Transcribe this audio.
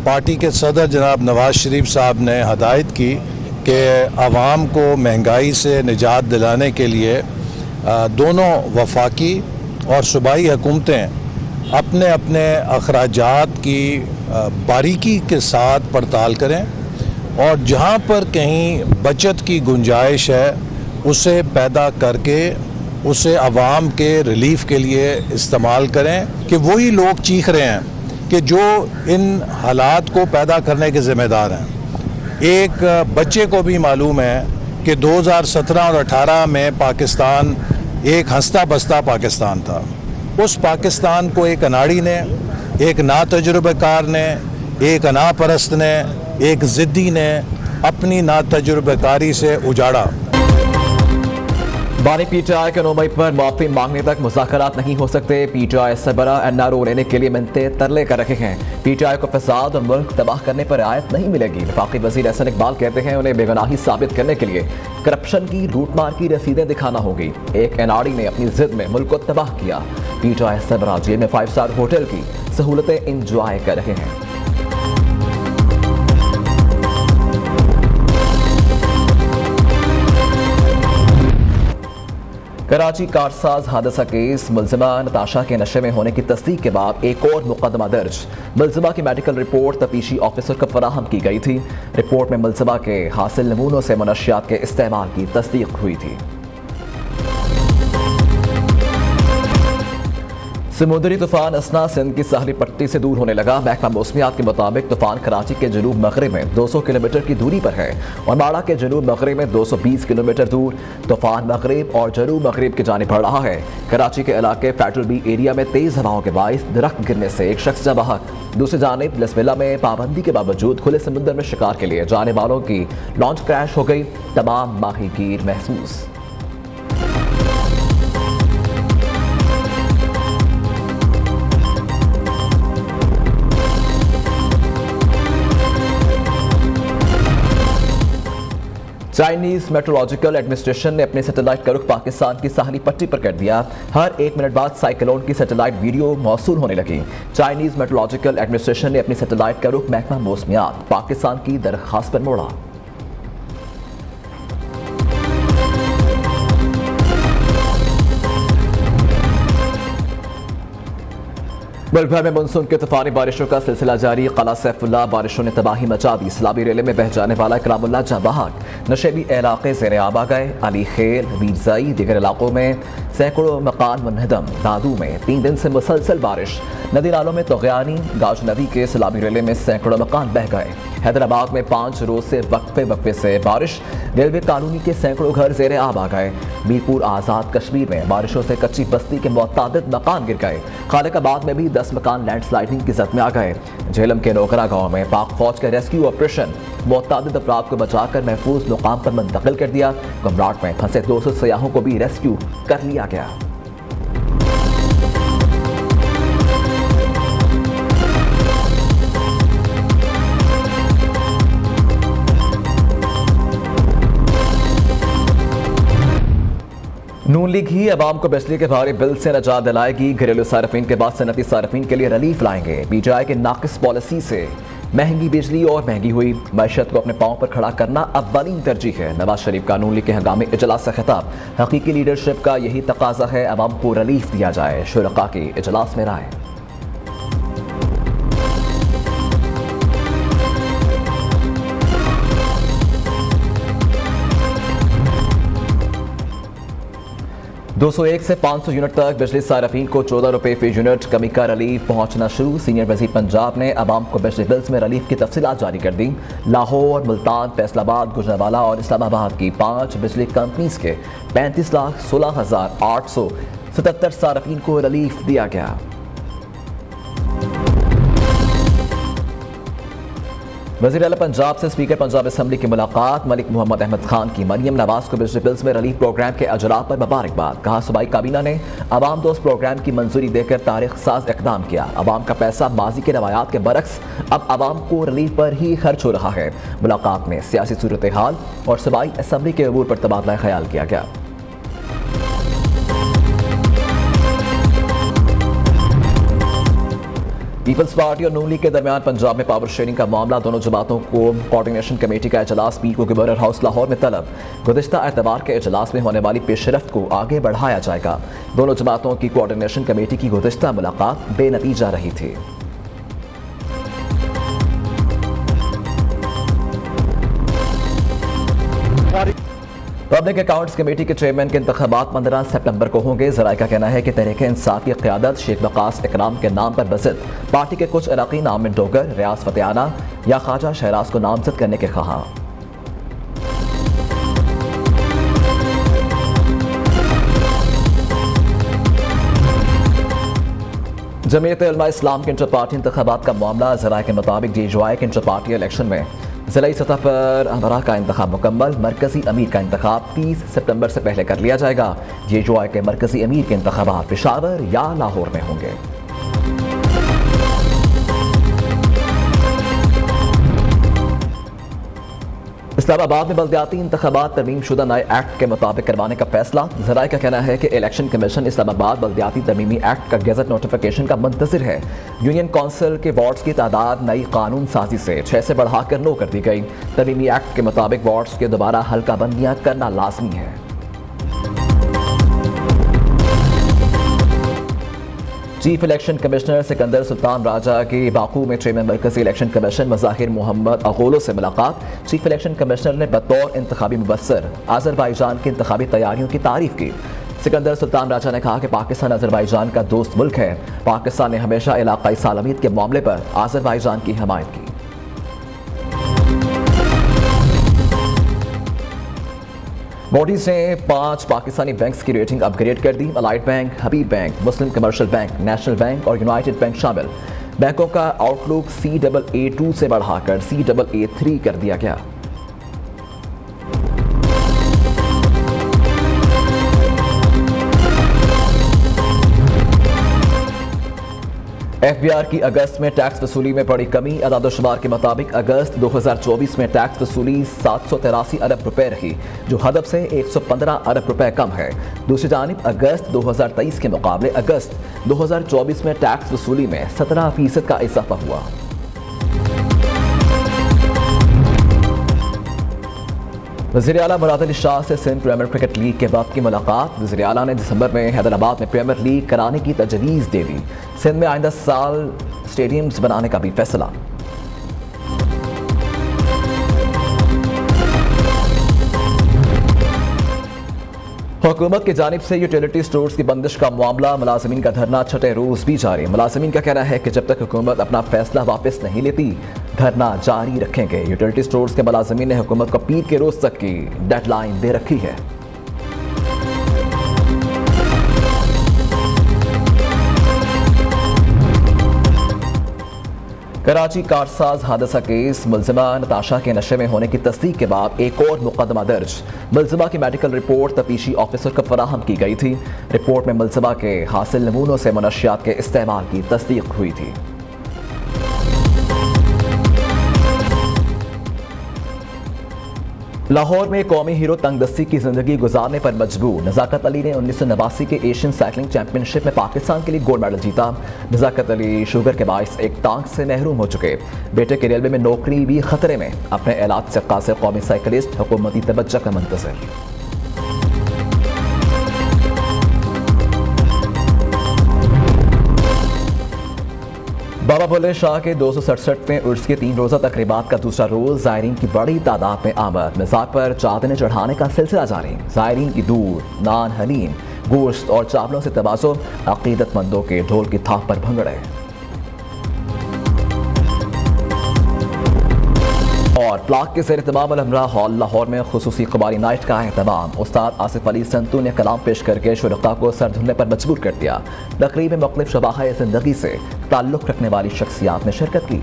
Party के सदर जनाब नवाज शरीफ साहब ने हदायत की कि आवाम को महंगाई से निजात दिलाने के लिए दोनों वफाकी और सूबाई हुकूमतें अपने अपने अखराजात की बारीकी के साथ पड़ताल करें और जहाँ पर कहीं बचत की गुंजाइश है उसे पैदा करके उसे आवाम के रिलीफ के लिए इस्तेमाल करें कि वही लोग चीख रहे हैं कि जो इन हालात को पैदा करने के ज़िम्मेदार हैं। एक बच्चे को भी मालूम है कि 2017 और 18 में पाकिस्तान एक हंसता बसता पाकिस्तान था। उस पाकिस्तान को एक अनाड़ी ने, एक नातजुर्बेकार ने, एक अनापरस्त ने, एक ज़िद्दी ने अपनी नातजुर्बेकारी से उजाड़ा। बानी पीटीआई के 9 मई पर माफी मांगने तक मुज़ाकरात नहीं हो सकते। पीटीआई सरबराह एनआरओ लेने के लिए मिन्नतें तरले कर रहे हैं। पीटीआई को फसाद और मुल्क तबाह करने पर रियायत नहीं मिलेगी। वफाकी वज़ीर एहसन इकबाल कहते हैं उन्हें बेगुनाही साबित करने के लिए करप्शन की लूटमार की रसीदें दिखाना होगी। एक एनआरडी ने अपनी जिद में मुल्क को तबाह किया। पीटीआई सरबराह जेल में 5 स्टार होटल की सहूलतें इंजॉय कर रहे हैं। कराची कारसाज हादसा केस मुलजिमा नताशा के नशे में होने की तस्दीक के बाद एक और मुकदमा दर्ज। मुलजिमा की मेडिकल रिपोर्ट तफ्तीशी ऑफिसर को फराहम की गई थी। रिपोर्ट में मुलजिमा के हासिल नमूनों से मनशियात के इस्तेमाल की तस्दीक हुई थी। समुद्री तूफान असना सिंध की साहली पट्टी से दूर होने लगा। महकमा मौसमियात के मुताबिक तूफान कराची के जनूब मगरिब में 200 किलोमीटर की दूरी पर है और माड़ा के जनूब मगरिब में 220 किलोमीटर दूर। तूफान मगरिब और जनूब मगरिब की जानिब बढ़ रहा है। कराची के इलाके फेडरल बी एरिया में तेज हवाओं के बाइस दरख्त गिरने से एक शख्स जाँ बहक। दूसरी जानिब लसवेला में पाबंदी के बावजूद खुले समुद्र में शिकार के लिए जाने वालों की लॉन्च क्रैश हो गई। तमाम माहीगीर महसूस। चाइनीज मेट्रोलॉजिकल एडमिनिस्ट्रेशन ने अपने सैटेलाइट का रुख पाकिस्तान की साहली पट्टी पर कर दिया। हर 1 मिनट बाद साइक्लोन की सैटेलाइट वीडियो मौसूल होने लगी। चाइनीज मेट्रोलॉजिकल एडमिनिस्ट्रेशन ने अपनी सैटेलाइट का रुख महकमा मौसमियात पाकिस्तान की दरख्वास्त पर मोड़ा। मुल्क भर में मानसून की तूफानी बारिशों का सिलसिला जारी। कला सैफुल्लाह बारिशों ने तबाही मचा दी। सलाबी रेले में बह जाने वाला कलामुल्लाह जाँ बहक। नशेबी इलाके ज़ेर आब आ गए। अली खेल, वीरजाई, दीगर इलाकों में सैकड़ों मकान मुनहदम। दादू में 3 दिन से मुसलसल बारिश। नदी नालों में तोगयानी। गाज नदी के सलाबी रेले में सैकड़ों मकान बह गए। हैदराबाद में 5 रोज से वक्फे से बारिश। रेलवे कॉलोनी के सैकड़ों घर ज़ेर आब आ गए। मीरपुर आज़ाद कश्मीर में बारिशों से कच्ची बस्ती के मुतअद्दिद मकान गिर गए। खालिकाबाद में भी 10 मकान लैंडस्लाइडिंग की जद में आ गए। झेलम के नोकरा गांव में पाक फौज का रेस्क्यू ऑपरेशन मुतअद्दिद अफराद को बचाकर महफूज मुकाम पर मुंतकिल कर दिया। घबराहट में फंसे 200 सयाहों को भी रेस्क्यू कर लिया गया। नून लीग ही अवाम को बिजली के भारी बिल से निजात दिलाएगी। घरेलू सार्फिन के बाद सनती सार्फिन के लिए रिलीफ लाएंगे। पीटीआई के नाकिस पॉलिसी से महंगी बिजली और महंगी हुई। मैशत को अपने पांव पर खड़ा करना अव्वलीन तरजीह है। नवाज शरीफ का नून लीग के हंगामी इजलास से खिताब। हकीकी लीडरशिप का यही तकाजा है अवाम को रिलीफ दिया जाए। शुरका की इजलास में राय। दो 201 से 500 यूनिट तक बिजली सार्फिन को 14 रुपये फी यूनिट कमी का रिलीफ पहुंचना शुरू। सीनियर वजीर पंजाब ने अवाम को बिजली बिल्स में रिलीफ की तफसीलात जारी कर दी। लाहौर, मुल्तान, फैसलाबाद, गुजरांवाला और इस्लामाबाद की 5 बिजली कंपनीज के 35,16,877 सार्फिन को रिलीफ दिया गया। वज़ीर आला पंजाब से स्पीकर पंजाब असम्बली की मुलाकात। मलिक मोहम्मद अहमद खान की मरियम नवाज को बिजली बिल्स में रिलीफ प्रोग्राम के अजरा पर मुबारकबाद। कहा सूबाई काबीना ने अवाम दोस्त प्रोग्राम की मंजूरी देकर तारीख साज इकदाम किया। अवाम का पैसा माजी के रवायात के बरक्स अब अवाम को रिलीफ पर ही खर्च हो रहा है। मुलाकात में सियासी सूरत हाल और सूबाई असम्बली के अमूर पर तबादला ख्याल किया गया। पीपल्स पार्टी और नून लीग के दरमियान पंजाब में पावर शेयरिंग का मामला, दोनों जमातों को कोऑर्डिनेशन कमेटी का इजलास पीर को गवर्नर हाउस लाहौर में तलब। गुज़िश्ता एतवार के इजलास में होने वाली पेशरफ्त को आगे बढ़ाया जाएगा। दोनों जमातों की कोऑर्डिनेशन कमेटी की गुज़िश्ता मुलाकात बेनतीजा रही थी। पब्लिक अकाउंट्स कमेटी के चेयरमैन के इंतखाबात 15 सितंबर को होंगे। ज़राए का कहना है कि तहरीक इंसाफ की क़यादत शेख वक़ास इकराम के नाम पर बज़द पार्टी के कुछ अरकान आमिर डोगर, रियाज फतेहाना या ख्वाजा शहराज को नामजद करने के ख्वाहां। जमीयत उलमा इस्लाम के इंटर पार्टी इंतखाबात का मामला, ज़राए के मुताबिक JUI के इंटर पार्टी इलेक्शन में ज़िलाई सतह पर अमरा का इंतखाब मुकम्मल, मरकजी अमीर का इंतखाब 30 सितंबर से पहले कर लिया जाएगा। JUI के मरकजी अमीर के इंतखाबात पेशावर या लाहौर में होंगे। इस्लामाबाद में बल्दियाती इंतखाबात तरमीम शुदा नए एक्ट के मुताबिक करवाने का फैसला। ज़राए का कहना है कि इलेक्शन कमीशन इस्लामाबाद बल्दियाती तरमीमी एक्ट का गज़ट नोटिफिकेशन का मुंतज़िर है। यूनियन कौंसिल के वार्ड्स की तादाद नई कानून साजी से 6 से बढ़ाकर 9 कर दी गई। तरमीमी एक्ट के मुताबिक वार्ड्स के दोबारा हल्का बंदियाँ करना लाजमी है। Chief election commissioner Sikandar Sultan Raja की बाकू में चेयरमैन मरकजी इलेक्शन कमीशन मज़ाहिर मोहम्मद अगोलो से मुलाकात। चीफ इलेक्शन कमिश्नर ने बतौर इंतखाबी मुबस्सर आज़रबाईजान की इंतखाबी तैयारियों की तारीफ की। सिकंदर सुल्तान राजा ने कहा कि पाकिस्तान आज़रबाईजान का दोस्त मुल्क है। पाकिस्तान ने हमेशा इलाकाई सालमियत के मामले पर आज़रबाईजान की हमायत की। मोडीज ने 5 पाकिस्तानी बैंक्स की रेटिंग अपग्रेड कर दी। अलाइड बैंक, हबीब बैंक, मुस्लिम कमर्शियल बैंक, नेशनल बैंक और यूनाइटेड बैंक शामिल। बैंकों का आउटलुक CAA2 से बढ़ाकर CAA3 कर दिया गया। FBR की अगस्त में टैक्स वसूली में बड़ी कमी। अदादोशुमार के मुताबिक अगस्त 2024 में टैक्स वसूली 783 अरब रुपए रही, जो हदफ से 115 अरब रुपए कम है। दूसरी जानिब अगस्त 2023 के मुकाबले अगस्त 2024 में टैक्स वसूली में 17% का इजाफा हुआ। वज़ीर आला मुराद अली शाह से सिंध प्रीमियर क्रिकेट लीग के वक्त की मुलाकात। वज़ीर आला ने दिसंबर में हैदराबाद में प्रीमियर लीग कराने की तजवीज़ दे दी। सिंध में आइंदा साल स्टेडियम्स बनाने का भी फैसला। हुकूमत की जानिब से यूटिलिटी स्टोर्स की बंदिश का मामला, मुलाजिमीन का धरना छठे रोज भी जारी। मुलाजिमीन का कहना है कि जब तक हुकूमत अपना फैसला वापस नहीं लेती धरना जारी रखेंगे। यूटिलिटी स्टोर्स के मुलाजिमीन ने हुकूमत को पीर के रोज तक की डेडलाइन दे रखी है। कराची कारसाज हादसा केस, मुलजिमा नताशा के नशे में होने की तस्दीक के बाद एक और मुकदमा दर्ज। मुलजिमा की मेडिकल रिपोर्ट तफ्तीशी ऑफिसर को फराहम की गई थी। रिपोर्ट में मुलजिमा के हासिल नमूनों से मनशियात के इस्तेमाल की तस्दीक हुई थी। लाहौर में कौमी हीरो तंगदस्ती की जिंदगी गुजारने पर मजबूर। नज़ाकत अली ने 1989 के एशियन साइकिलिंग चैंपियनशिप में पाकिस्तान के लिए गोल्ड मेडल जीता। नज़ाकत अली शुगर के बायस एक टांग से महरूम हो चुके। बेटे के रेलवे में नौकरी भी खतरे में। अपने इलाज से कासिर कौमी साइकिलिस्ट हुकूमती तवज्जो का मुंतज़िर। बाबा बुल्ले शाह के 267वें उर्स के 3 रोज़ा तकरीबात का दूसरा रोज़ ज़ायरीन की बड़ी तादाद में आमद। मज़ार पर चादरें चढ़ाने का सिलसिला जारी। ज़ायरीन की दूध, नान, हलीम, गोश्त और चावलों से तवाज़ो। अक़ीदतमंदों के ढोल की थाप पर भंगड़े। और प्लाक के ज़ेर तमाम अलहमरा हॉल लाहौर में खुसूसी क़बाली नाइट का एहतमाम। उस्ताद आसिफ अली संतू ने कलाम पेश करके शुरका को सर धुलने पर मजबूर कर दिया। तकरीब में मुख्तलिफ शबाह ज़िंदगी से ताल्लुक़ रखने वाली शख्सियात ने शिरकत की।